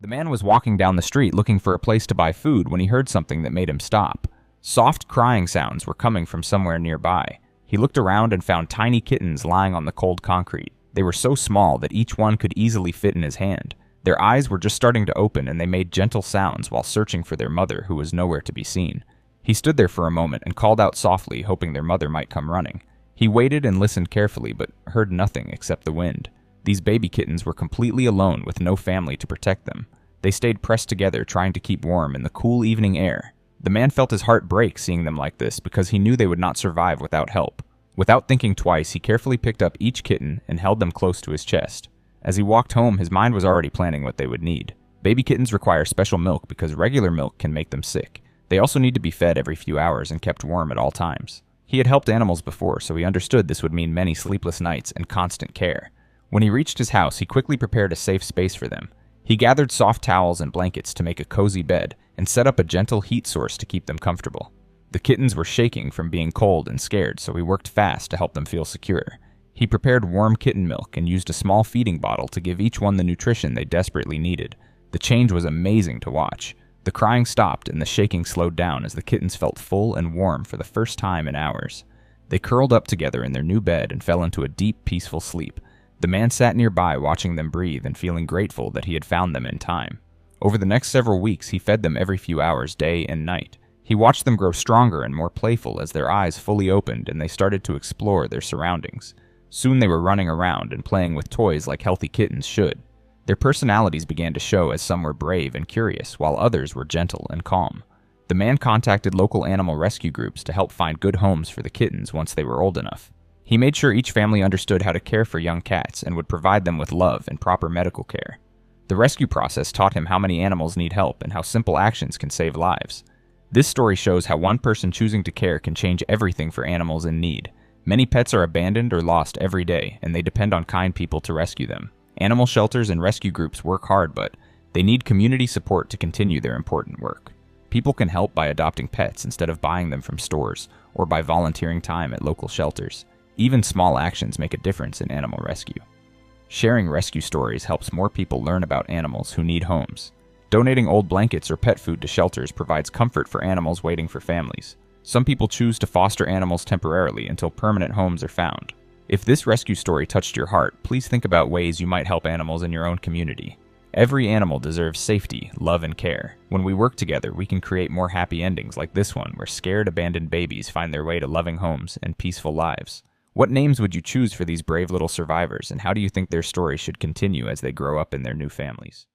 The man was walking down the street looking for a place to buy food when he heard something that made him stop. Soft crying sounds were coming from somewhere nearby. He looked around and found tiny kittens lying on the cold concrete. They were so small that each one could easily fit in his hand. Their eyes were just starting to open and they made gentle sounds while searching for their mother, who was nowhere to be seen. He stood there for a moment and called out softly, hoping their mother might come running. He waited and listened carefully, but heard nothing except the wind. These baby kittens were completely alone with no family to protect them. They stayed pressed together, trying to keep warm in the cool evening air. The man felt his heart break seeing them like this because he knew they would not survive without help. Without thinking twice, he carefully picked up each kitten and held them close to his chest. As he walked home, his mind was already planning what they would need. Baby kittens require special milk because regular milk can make them sick. They also need to be fed every few hours and kept warm at all times. He had helped animals before, so he understood this would mean many sleepless nights and constant care. When he reached his house, he quickly prepared a safe space for them. He gathered soft towels and blankets to make a cozy bed and set up a gentle heat source to keep them comfortable. The kittens were shaking from being cold and scared, so he worked fast to help them feel secure. He prepared warm kitten milk and used a small feeding bottle to give each one the nutrition they desperately needed. The change was amazing to watch. The crying stopped and the shaking slowed down as the kittens felt full and warm for the first time in hours. They curled up together in their new bed and fell into a deep, peaceful sleep. The man sat nearby watching them breathe and feeling grateful that he had found them in time. Over the next several weeks, he fed them every few hours, day and night. He watched them grow stronger and more playful as their eyes fully opened and they started to explore their surroundings. Soon they were running around and playing with toys like healthy kittens should. Their personalities began to show as some were brave and curious, while others were gentle and calm. The man contacted local animal rescue groups to help find good homes for the kittens once they were old enough. He made sure each family understood how to care for young cats and would provide them with love and proper medical care. The rescue process taught him how many animals need help and how simple actions can save lives. This story shows how one person choosing to care can change everything for animals in need. Many pets are abandoned or lost every day, and they depend on kind people to rescue them. Animal shelters and rescue groups work hard, but they need community support to continue their important work. People can help by adopting pets instead of buying them from stores, or by volunteering time at local shelters. Even small actions make a difference in animal rescue. Sharing rescue stories helps more people learn about animals who need homes. Donating old blankets or pet food to shelters provides comfort for animals waiting for families. Some people choose to foster animals temporarily until permanent homes are found. If this rescue story touched your heart, please think about ways you might help animals in your own community. Every animal deserves safety, love, and care. When we work together, we can create more happy endings like this one, where scared, abandoned babies find their way to loving homes and peaceful lives. What names would you choose for these brave little survivors, and how do you think their story should continue as they grow up in their new families?